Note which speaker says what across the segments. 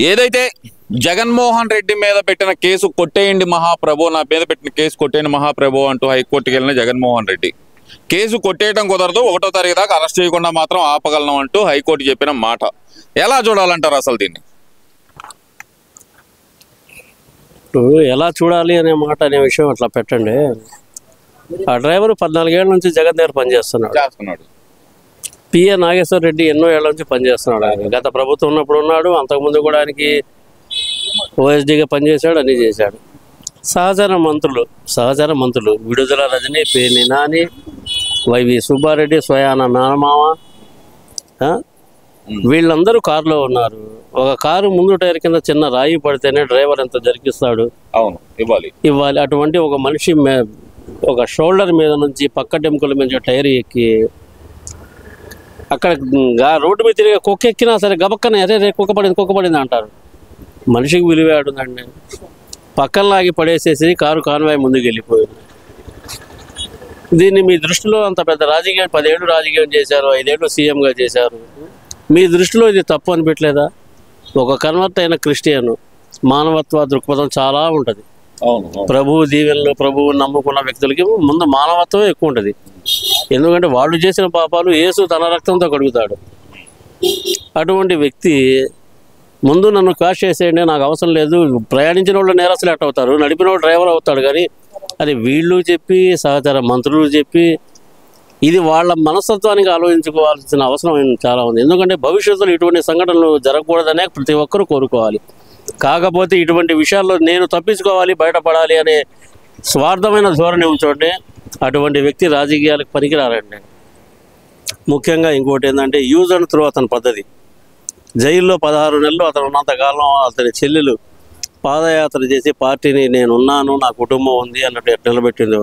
Speaker 1: ఏదైతే జగన్మోహన్ రెడ్డి మీద పెట్టిన కేసు కొట్టేయండి మహాప్రభు, నా మీద పెట్టిన కేసు కొట్టేయండి మహాప్రభు అంటూ హైకోర్టుకి వెళ్ళిన జగన్మోహన్ రెడ్డి కేసు కొట్టేయడం కుదరదు, 1వ తారీఖు దాకా అరెస్ట్ చేయకుండా మాత్రం ఆపగలను అంటూ హైకోర్టు చెప్పిన మాట ఎలా చూడాలంటారు అసలు దీన్ని?
Speaker 2: ఎలా చూడాలి అనే మాట అనే విషయం అట్లా పెట్టండి. ఆ డ్రైవర్ 14 ఏళ్ల నుంచి జగన్ దగ్గర పనిచేస్తున్నాడు. పిఏ నాగేశ్వర రెడ్డి ఎన్నో ఏళ్ల నుంచి పనిచేస్తున్నాడు. ఆయన గత ప్రభుత్వం ఉన్నప్పుడు ఉన్నాడు, అంతకుముందు కూడా ఆయనకి ఓఎస్డీగా పనిచేశాడు, అన్నీ చేశాడు. సహచర మంత్రులు విడుదల రజని, పేర్ని నాని, వైవి సుబ్బారెడ్డి, స్వయాన మేనమామ, వీళ్ళందరూ కారులో ఉన్నారు. ఒక కారు ముందు టైర్ కింద చిన్న రాయి పడితేనే డ్రైవర్ ఎంత జరికిస్తాడు.
Speaker 1: అవును,
Speaker 2: ఇవ్వాలి. అటువంటి ఒక మనిషి ఒక షోల్డర్ మీద నుంచి పక్క టెంకుల మీద టైర్ ఎక్కి అక్కడ రోడ్డు మీద తిరిగి కుక్క ఎక్కినా సరే గబక్కన అరే కుక్క పడింది అంటారు. మనిషికి విలువే ఆడుందండి. పక్కన లాగి పడేసేసి కారు కాన్వాయ్ ముందుకు వెళ్ళిపోయింది. దీన్ని మీ దృష్టిలో అంత పెద్ద రాజకీయం, 10 ఏళ్ళు రాజకీయం చేశారు, 5 ఏళ్ళు సీఎంగా చేశారు, మీ దృష్టిలో ఇది తప్పు అనిపించలేదా? ఒక కన్వర్ట్ అయిన క్రిస్టియన్ మానవత్వ దృక్పథం చాలా ఉంటుంది. ప్రభువు దీవెనలు, ప్రభువు నమ్ముకున్న వ్యక్తులకి ముందు మానవత్వం ఎక్కువ ఉంటుంది. ఎందుకంటే వాళ్ళు చేసిన పాపాలు యేసు తన రక్తంతో కడుగుతాడు. అటువంటి వ్యక్తి ముందు నన్ను క్రాష్ చేసేయండి, నాకు అవసరం లేదు, ప్రయాణించిన వాళ్ళు నేరస్తులు ఎట్ అవుతారు, నడిపిన వాళ్ళు డ్రైవర్ అవుతాడు. కానీ అది వీళ్ళు చెప్పి, సహచర మంత్రులు చెప్పి, ఇది వాళ్ళ మనస్తత్వానికి ఆలోచించుకోవాల్సిన అవసరం చాలా ఉంది. ఎందుకంటే భవిష్యత్తులో ఇటువంటి సంఘటనలు జరగకూడదనే ప్రతి ఒక్కరూ కోరుకోవాలి. కాకపోతే ఇటువంటి విషయాల్లో నేను తప్పించుకోవాలి, బయటపడాలి అనే స్వార్థమైన ధోరణి ఉంచండి, అటువంటి వ్యక్తి రాజకీయాలకు పనికిరారండి. ముఖ్యంగా ఇంకోటి ఏంటంటే యూజ్ అండ్ త్రో అతని పద్ధతి. జైల్లో 16 నెలలు అతను ఉన్నంతకాలం అతని చెల్లెలు పాదయాత్ర చేసి పార్టీని నేనున్నాను, నా కుటుంబం ఉంది అన్నట్టు నిలబెట్టింది.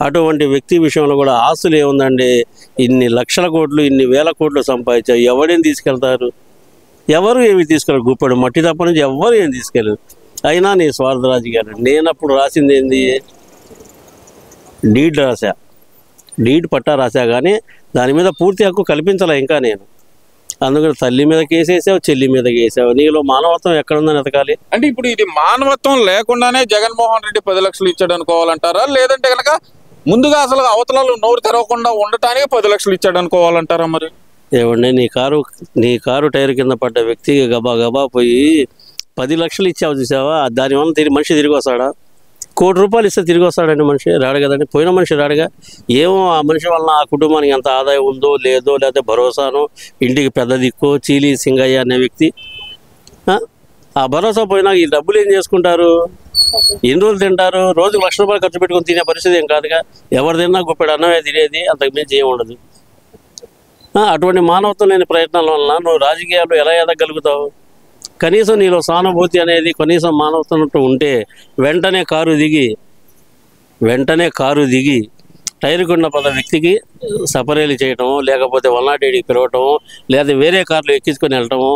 Speaker 2: అటువంటి వ్యక్తి విషయంలో కూడా ఆస్తులు ఏముందండి, ఇన్ని లక్షల కోట్లు, ఇన్ని వేల కోట్లు సంపాదించారు, ఎవడేం తీసుకెళ్తారు? ఎవరు ఏమి తీసుకెళ్ళరు. గుప్పెడు మట్టి తప్ప నుంచి ఎవరు ఏం తీసుకెళ్ళరు. అయినా నీ స్వార్థ రాజకీయాలు. నేనప్పుడు రాసింది ఏంది, డీడ్ పట్టా రాశా, కానీ దాని మీద పూర్తి హక్కు కల్పించాల ఇంకా నేను. అందుకని తల్లి మీద కేసేసావు, చెల్లి మీద కేసావు, నీలో మానవత్వం ఎక్కడుందని ఎతకాలి.
Speaker 1: అంటే ఇప్పుడు ఇది మానవత్వం లేకుండానే జగన్మోహన్ రెడ్డి 10 లక్షలు ఇచ్చాడు అనుకోవాలంటారా? లేదంటే కనుక ముందుగా అసలు అవతలలో నోరు తెరవకుండా ఉండటానికి 10 లక్షలు ఇచ్చాడు అనుకోవాలంటారా? మరి
Speaker 2: ఏమండి, నీ కారు టైర్ కింద పడ్డ వ్యక్తికి గబా పోయి 10 లక్షలు ఇచ్చావు చూసావా, దానివల్ల మనిషి తిరిగి వస్తాడా? 1 కోటి రూపాయలు ఇస్తే తిరిగి వస్తాడండి మనిషి? రాడు కదండి. పోయిన మనిషి రాడుగా. ఏమో ఆ మనిషి వలన ఆ కుటుంబానికి ఎంత ఆదాయం ఉందో లేదో, లేకపోతే భరోసానో, ఇంటికి పెద్ద దిక్కో, చీలి సింగయ్య అనే వ్యక్తి ఆ భరోసా పోయినా ఈ డబ్బులు ఏం చేసుకుంటారు? ఎన్ని రోజులు తింటారు? రోజుకు ₹1,00,000 ఖర్చు పెట్టుకుని తినే పరిస్థితి ఏం కాదుగా. ఎవరు తిన్నా గుప్పెడు అన్నమే తినేది, అంతకు మించి ఏమి ఉండదు. అటువంటి మానవత్వం లేని ప్రయత్నాల వలన నువ్వు రాజకీయాలు ఎలా ఎదగలుగుతావు? కనీసం నీలో సానుభూతి అనేది, కనీసం మానవత్వం ఉంటే వెంటనే కారు దిగి టైర్కున్న పద వ్యక్తికి సపరేలు చేయటము, లేకపోతే 108కి పిలవటము, లేదా వేరే కార్లు ఎక్కించుకొని వెళ్ళటము.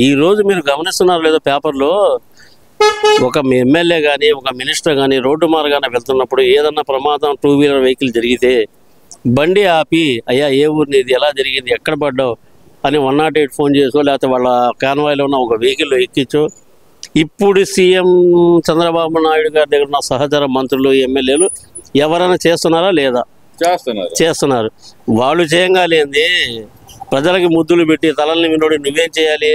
Speaker 2: ఈరోజు మీరు గమనిస్తున్నారు లేదో పేపర్లో, ఒక ఎమ్మెల్యే కానీ, ఒక మినిస్టర్ కానీ రోడ్డు మార్గాన వెళ్తున్నప్పుడు ఏదన్నా ప్రమాదం, 2 వీలర్ వెహికల్ జరిగితే బండి ఆపి, అయ్యా ఏ ఊరిని, ఇది ఎలా జరిగింది, ఎక్కడ పడ్డావు అని 108 ఫోన్ చేసో, లేకపోతే వాళ్ళ కాన్వాయ్లో ఉన్న ఒక వెహికల్లో ఎక్కించో. ఇప్పుడు సీఎం చంద్రబాబు నాయుడు గారి దగ్గర ఉన్న సహచర మంత్రులు, ఎమ్మెల్యేలు ఎవరైనా చేస్తున్నారా లేదా? చేస్తున్నారు. వాళ్ళు చేయంగాలేంది, ప్రజలకి ముద్దులు పెట్టి తలల్ని వినోడి నువ్వేం చేయాలి?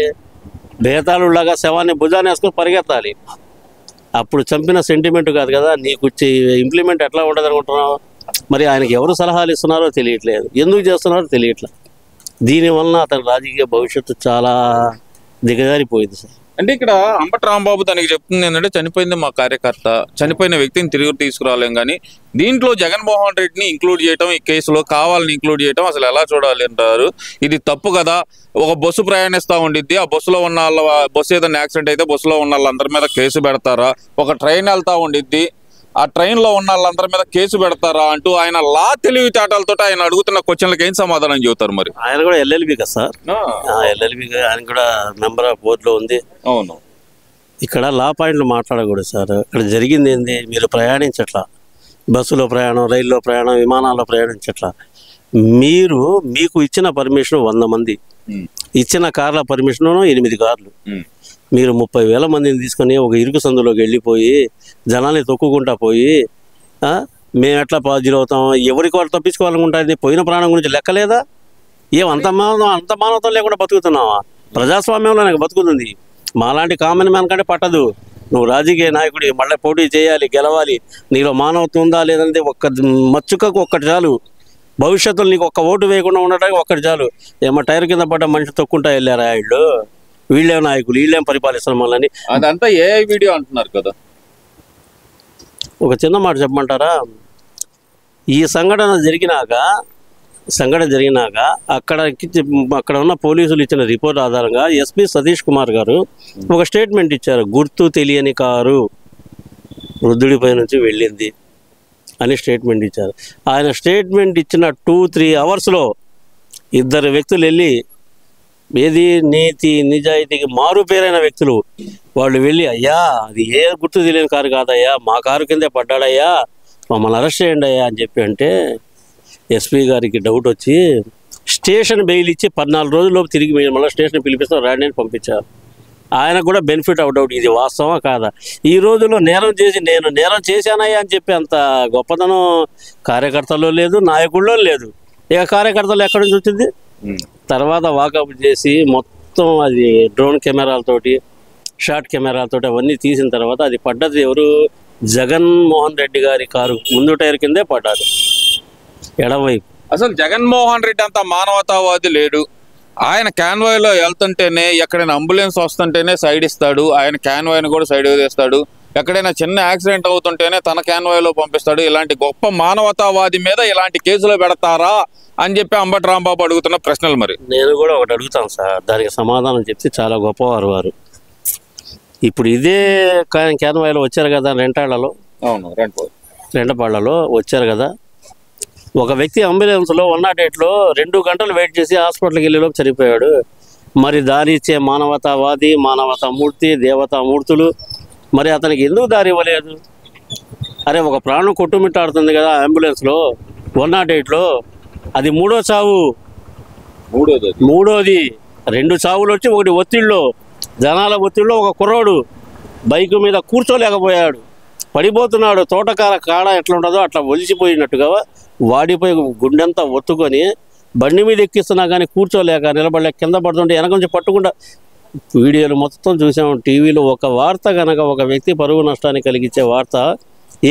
Speaker 2: బేతాళులాగా శవాన్ని భుజాన్ని వేసుకొని పరిగెత్తాలి. అప్పుడు చంపిన సెంటిమెంట్ కాదు కదా, నీకు ఇంప్లిమెంట్ ఎట్లా ఉండదు అనుకుంటున్నావు? మరి ఆయనకి ఎవరు సలహాలు ఇస్తున్నారో తెలియట్లేదు, ఎందుకు చేస్తున్నారో తెలియట్లేదు. దీనివలన అతని రాజకీయ భవిష్యత్తు చాలా దిగజారిపోయింది సార్.
Speaker 1: అంటే ఇక్కడ అంబటి రాంబాబు తనకి చెప్తుంది ఏంటంటే, చనిపోయింది మా కార్యకర్త, చనిపోయిన వ్యక్తిని తిరిగి తీసుకురాలేం, కానీ దీంట్లో జగన్మోహన్ రెడ్డిని ఇంక్లూడ్ చేయటం, ఈ కేసులో కావాలని ఇంక్లూడ్ చేయటం అసలు ఎలా చూడాలి అంటారు? ఇది తప్పు కదా. ఒక బస్సు ప్రయాణిస్తూ ఉండిద్ది, ఆ బస్సులో ఉన్న బస్సు ఏదైనా యాక్సిడెంట్ అయితే బస్సులో ఉన్న వాళ్ళందరి మీద కేసు పెడతారా? ఒక ట్రైన్ వెళ్తూ ఉండిద్ది, ఆ ట్రైన్లో ఉన్న వాళ్ళందరి మీద కేసు పెడతారా అంటూ ఆయన లా తెలివితేటలతో ఆయన అడుగుతున్న క్వశ్చన్లకు ఏం సమాధానం చెబుతారు? మరి
Speaker 2: ఆయన కూడా ఎల్ఎల్బి కదా సార్, ఎల్ఎల్బి, ఆయన కూడా మెంబర్ ఆఫ్ బోర్డులో ఉంది.
Speaker 1: అవును.
Speaker 2: ఇక్కడ లా పాయింట్లు మాట్లాడకూడదు సార్. ఇక్కడ జరిగింది ఏంది, మీరు ప్రయాణించట్లా, బస్సులో ప్రయాణం, రైల్లో ప్రయాణం, విమానాల్లో ప్రయాణించట్లా. మీకు ఇచ్చిన పర్మిషన్ 100 మంది, ఇచ్చిన కార్ల పర్మిషన్ 8 కార్లు. మీరు 30,000 మందిని తీసుకొని ఒక ఇరుకు సందులోకి వెళ్ళిపోయి జనాల్ని తొక్కుకుంటా పోయి మేము ఎట్లా పాజిటివ్ అవుతాం, ఎవరికి వాళ్ళు తప్పించుకోవాలనుకుంటుంది, పోయిన ప్రాణం గురించి లెక్కలేదా? అంత మానవత్వం లేకుండా బతుకుతున్నావా? ప్రజాస్వామ్యంలో నాకు బతుకుతుంది. మాలాంటి కామన్ మ్యాన్ కంటే పట్టదు. నువ్వు రాజకీయ నాయకుడి, మళ్ళీ పోటీ చేయాలి, గెలవాలి, నీలో మానవత్వం ఉందా లేదంటే ఒక్క మచ్చుకకు ఒక్కటి చాలు. భవిష్యత్తులో నీకు ఒక్క ఓటు వేయకుండా ఉండడానికి ఒక్కటి చాలు. ఏమో టైర్ కింద పడ్డ మనిషి తొక్కుంటా వెళ్ళారా వీళ్ళు? వీళ్ళేం నాయకులు, వీళ్ళేం పరిపాలిస్తారు మనల్ని?
Speaker 1: అదంతా ఏ వీడియో అంటున్నారు కదా.
Speaker 2: ఒక చిన్న మాట చెప్పమంటారా? ఈ సంఘటన జరిగినాక అక్కడ ఉన్న పోలీసులు ఇచ్చిన రిపోర్ట్ ఆధారంగా ఎస్పీ సతీష్ కుమార్ గారు ఒక స్టేట్మెంట్ ఇచ్చారు. గుర్తు తెలియని కారు వృద్ధుడిపై నుంచి వెళ్ళింది అని స్టేట్మెంట్ ఇచ్చారు. ఆయన స్టేట్మెంట్ ఇచ్చిన 2-3 అవర్స్లో 2 వ్యక్తులు వెళ్ళి, ఏది నీతి నిజాయితీకి మారు పేరైన వ్యక్తులు, వాళ్ళు వెళ్ళి, అయ్యా అది ఏ గుర్తు తెలియని కారు కాదయ్యా, మా కారు కిందే పడ్డాడయ్యా, మమ్మల్ని అరెస్ట్ చేయండి అయ్యా అని చెప్పి అంటే ఎస్పీ గారికి డౌట్ వచ్చి స్టేషన్ బెయిల్ ఇచ్చి 14 రోజుల్లోపు తిరిగి మళ్ళీ స్టేషన్ పిలిపిస్తాం రాండి అని పంపించారు. ఆయన కూడా బెనిఫిట్ ఆఫ్ డౌట్, ఇది వాస్తవా కాదా? ఈ రోజుల్లో నేరం చేసి నేను నేరం చేశానయ్యా అని చెప్పి అంత గొప్పతనం కార్యకర్తల్లో లేదు, నాయకుల్లో లేదు. ఇక కార్యకర్తలు ఎక్కడి నుంచి వచ్చింది? తర్వాత వాకప్ చేసి మొత్తం అది డ్రోన్ కెమెరాలతోటి, షార్ట్ కెమెరాలతోటి అవన్నీ తీసిన తర్వాత అది పడ్డది ఎవరు? జగన్మోహన్ రెడ్డి గారి కారు ముందు టైర్ కిందే పడ్డాడు, ఎడమవైపు.
Speaker 1: అసలు జగన్మోహన్ రెడ్డి అంత మానవతావాది లేడు. ఆయన క్యాన్వాయ్లో వెళ్తుంటేనే, ఎక్కడైనా అంబులెన్స్ వస్తుంటేనే సైడ్ ఇస్తాడు, ఆయన క్యాన్వాయ్ని కూడా సైడ్ వదిలేస్తాడు. ఎక్కడైనా చిన్న యాక్సిడెంట్ అవుతుంటేనే తన క్యాన్వాయ్లో పంపిస్తాడు. ఇలాంటి గొప్ప మానవతావాది మీద ఇలాంటి కేసులు పెడతారా అని చెప్పి అంబటి రాంబాబు అడుగుతున్న ప్రశ్నలు. మరి నేను కూడా ఒకటి అడుగుతాను సార్, దానికి సమాధానం చెప్తే చాలా గొప్పవారు వారు. ఇప్పుడు ఇదే క్యాన్వాయ్లో వచ్చారు కదా రెంటాళ్లలో, అవును
Speaker 2: రెండపాళ్లలో వచ్చారు కదా, ఒక వ్యక్తి అంబులెన్స్లో 108లో 2 గంటలు వెయిట్ చేసి హాస్పిటల్కి వెళ్ళేలోపు చనిపోయాడు. మరి దారి ఇచ్చే మానవతావాది, మానవతామూర్తి, దేవతామూర్తులు మరి అతనికి ఎందుకు దారి ఇవ్వలేదు? అరే ఒక ప్రాణం కొట్టుమిట్టాడుతుంది కదా అంబులెన్స్లో 108లో, అది 3వ చావు, మూడోది 2 చావులు వచ్చి ఒకటి ఒత్తిడిలో, జనాల ఒత్తిడిలో ఒక కుర్రోడు బైక్ మీద కూర్చోలేకపోయాడు, పడిపోతున్నాడు. తోటకార కాడ ఎట్లా ఉంటుందో అట్లా ఒలిసిపోయినట్టుగా వాడిపోయి గుండెంతా ఒత్తుకొని బండి మీద ఎక్కిస్తున్నా కానీ కూర్చోలేక నిలబడలేక కింద పడుతుంటే వెనక నుంచి పట్టుకుంటా. వీడియోలు మొత్తం చూసాము టీవీలో. ఒక వార్త కనుక ఒక వ్యక్తి పరువు నష్టాన్ని కలిగించే వార్త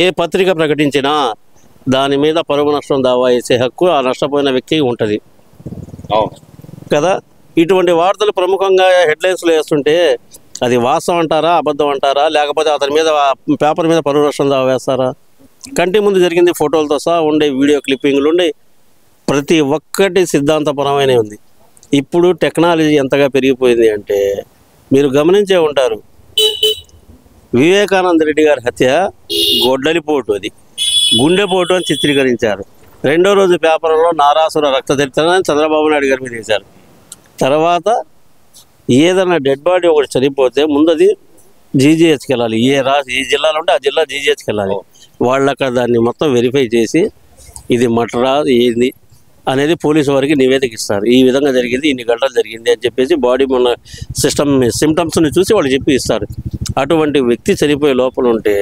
Speaker 2: ఏ పత్రిక ప్రకటించినా దాని మీద పరువు నష్టం దావా వేసే హక్కు ఆ నష్టపోయిన వ్యక్తికి ఉంటుంది కదా. ఇటువంటి వార్తలు ప్రముఖంగా హెడ్లైన్స్లో వేస్తుంటే అది వాస్తవం అంటారా, అబద్ధం అంటారా, లేకపోతే అతని మీద పేపర్ మీద పరువు నష్టం దావా వేస్తారా? కంటి ముందు జరిగింది ఫోటోలతో సహా ఉండే, వీడియో క్లిప్పింగ్లు ఉండే, ప్రతి ఒక్కటి సిద్ధాంతపరమైన ఉంది. ఇప్పుడు టెక్నాలజీ ఎంతగా పెరిగిపోయింది అంటే మీరు గమనించే ఉంటారు, వివేకానంద రెడ్డి గారి హత్య గొడ్డలిపోటు, అది గుండెపోటు అని చిత్రీకరించారు. 2వ రోజు పేపర్లో నారాసుర రక్త చరిత్ర అని చంద్రబాబు నాయుడు గారి మీద వేశారు. తర్వాత ఏదైనా డెడ్ బాడీ ఒకటి చనిపోతే ముందు అది జీజీహెచ్కి వెళ్ళాలి. ఏ జిల్లాలో ఉంటే ఆ జిల్లా జీజీహెచ్కి వెళ్ళాలి. వాళ్ళు అక్కడ దాన్ని మొత్తం వెరిఫై చేసి ఇది మటరా ఏంది అనేది పోలీసు వారికి నివేదిక ఇస్తారు. ఈ విధంగా జరిగింది, ఇన్ని గంటలు జరిగింది అని చెప్పేసి బాడీ ఉన్న సిమ్టమ్స్ని చూసి వాళ్ళు చెప్పి ఇస్తారు. అటువంటి వ్యక్తి చనిపోయే లోపల ఉంటే,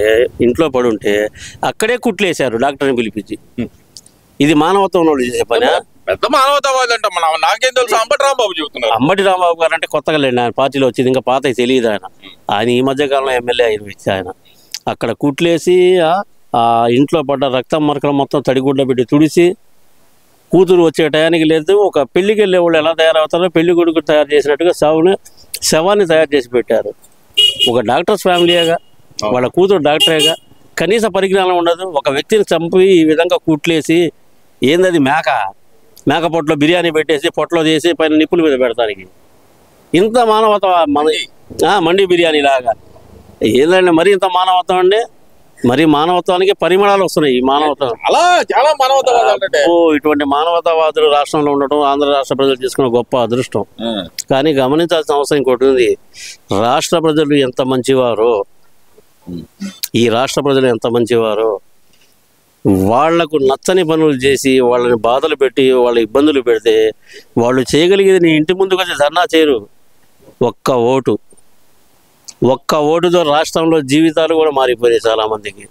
Speaker 2: ఇంట్లో పడి ఉంటే అక్కడే కుట్లేశారు డాక్టర్ని పిలిపించి. ఇది మానవత్వం వాళ్ళు చేసే పని.
Speaker 1: పెద్ద మానవతావాది అంటే నాకేం తెలుసు, అంబటి రాంబాబు చెబుతున్నారు.
Speaker 2: అంబటి రాంబాబు గారు అంటే కొత్తగా లేండి, ఆయన పార్టీలో వచ్చింది, ఇంకా పాత తెలియదు. ఆయన ఈ మధ్యకాలంలో ఎమ్మెల్యే అయిన వ్యక్తి. ఆయన అక్కడ కుట్లేసి ఆ ఇంట్లో పడ్డ రక్తం మరకలు మొత్తం తడిగుడ్డ పెట్టి తుడిసి, కూతురు వచ్చే టయానికి లేదు, ఒక పెళ్లికి వెళ్ళే వాళ్ళు ఎలా తయారవుతారో పెళ్లి కొడుకు తయారు చేసినట్టుగా శవాన్ని తయారు చేసి పెట్టారు. ఒక డాక్టర్స్ ఫ్యామిలీగా, వాళ్ళ కూతురు డాక్టరేగా, కనీస పరిజ్ఞానం ఉండదు. ఒక వ్యక్తిని చంపి ఈ విధంగా కుట్లేసి, ఏందది మేక పొట్లో బిర్యానీ పెట్టేసి పొట్లో చేసి పైన నిప్పుల మీద పెడతానికి ఇంత మానవత, మండి బిర్యానీ లాగా ఏందండి మరి ఇంత మానవత్వం అండి? మరి మానవత్వానికి పరిమాణాలు వస్తున్నాయి. ఈ మానవత్వం
Speaker 1: అలా చాలా మానవతావాదులు.
Speaker 2: ఇటువంటి మానవతావాదులు రాష్ట్రంలో ఉండటం ఆంధ్ర రాష్ట్ర ప్రజలు చేసుకున్న గొప్ప అదృష్టం. కానీ గమనించాల్సిన అవసరం ఇంకోటి ఉంది. రాష్ట్ర ప్రజలు ఎంత మంచివారో, ఈ రాష్ట్ర ప్రజలు ఎంత మంచివారో, వాళ్లకు నచ్చని పనులు చేసి వాళ్ళని బాధలు పెట్టి వాళ్ళ ఇబ్బందులు పెడితే వాళ్ళు చేయగలిగేది నీ ఇంటి ముందుకు వచ్చి ధర్నా చేయరు. ఒక్క ఓటు ఒక్క ఓటుతో రాష్ట్రంలో జీవితాలు కూడా మారిపోయాయి చాలామందికి.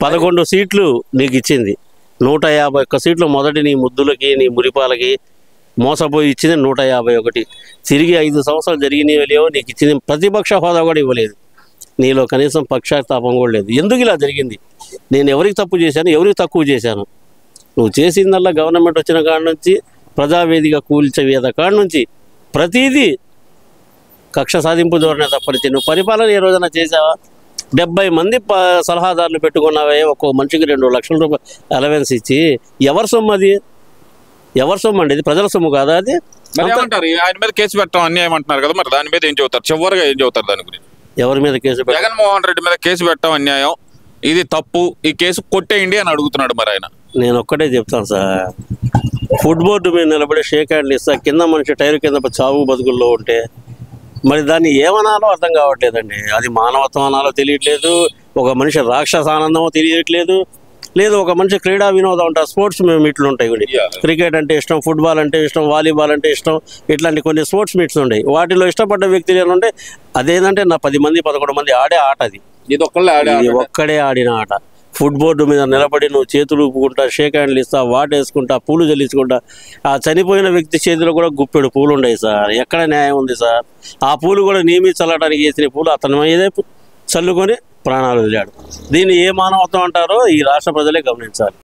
Speaker 2: 11 సీట్లు నీకు ఇచ్చింది, 151 సీట్లు మొదటి నీ ముద్దులకి నీ మురిపాలకి మోసపోయి ఇచ్చింది 151. తిరిగి 5 సంవత్సరాలు జరిగినవి లేవో, నీకు ఇచ్చింది ప్రతిపక్ష హోదా కూడా ఇవ్వలేదు. నీలో కనీసం పక్షాతాపం కూడా లేదు. ఎందుకు ఇలా జరిగింది? నేను ఎవరికి తప్పు చేశాను, ఎవరికి తక్కువ చేశాను? నువ్వు చేసిందల్లా గవర్నమెంట్ వచ్చిన కాడ నుంచి, ప్రజావేదిక కూల్చవేద కాడ నుంచి ప్రతిదీ కక్ష సాధింపు ధోరణి తప్పనిచ్చి నువ్వు పరిపాలన ఏ రోజున చేసావా? 70 మంది సలహాదారులు పెట్టుకున్నావే, ఒక్కో మనిషికి 2 లక్షల రూపాయలు అలవెన్స్ ఇచ్చి. ఎవరి సొమ్ము అది? ఎవరి సొమ్ము అండి? ఇది ప్రజల సొమ్ము కాదా అది?
Speaker 1: ఏమంటారు? ఆయన మీద కేసు పెట్టడం అన్యాయం అంటున్నారు కదా, మరి దాని మీద ఏం చెబుతారు? చివరిగా ఏం చెబుతారు దాని గురించి?
Speaker 2: ఎవరి మీద కేసు?
Speaker 1: జగన్మోహన్ రెడ్డి మీద కేసు పెట్టడం అన్యాయం, ఇది తప్పు, ఈ కేసు కొట్టేయండి అని అడుగుతున్నాడు మరి ఆయన.
Speaker 2: నేను ఒక్కటే చెప్తాను సార్, ఫుడ్ బోర్డు మీద నిలబడి షేక్ హ్యాండ్లు ఇస్తా, కింద మనిషి టైర్ కింద చావు బతుకుల్లో ఉంటే మరి దాన్ని ఏమనాలో అర్థం కావట్లేదండి. అది మానవత్వం అనాలో తెలియట్లేదు, ఒక మనిషి రాక్షస ఆనందమో తెలియట్లేదు, లేదు ఒక మనిషి క్రీడా వినోదం ఉంటారు, స్పోర్ట్స్ మీట్లు ఉంటాయి. క్రికెట్ అంటే ఇష్టం, ఫుట్బాల్ అంటే ఇష్టం, వాలీబాల్ అంటే ఇష్టం, ఇట్లాంటి కొన్ని స్పోర్ట్స్ మీట్స్ ఉంటాయి. వాటిలో ఇష్టపడ్డ వ్యక్తులు ఏమంటే అదేంటంటే నా 10 మంది 11 మంది ఆడే ఆట అది. ఇది ఒక్కడే ఆడిన ఆట. ఫుడ్ బోర్డు మీద నిలబడి నువ్వు చేతులు ఊపుకుంటా, షేక్ హ్యాండ్లు ఇస్తా, వాటేసుకుంటా, పూలు చల్లించుకుంటా. ఆ చనిపోయిన వ్యక్తి చేతిలో కూడా గుప్పెడు పూలు ఉన్నాయి సార్. ఎక్కడ న్యాయం ఉంది సార్? ఆ పూలు కూడా నీ మీద చల్లడానికి వేసిన పూలు అతని మీదే చల్లుకొని ప్రాణాలు వదిలాడు. దీన్ని ఏ మానవత్వం అంటారో ఈ రాష్ట్ర ప్రజలే గమనించాలి.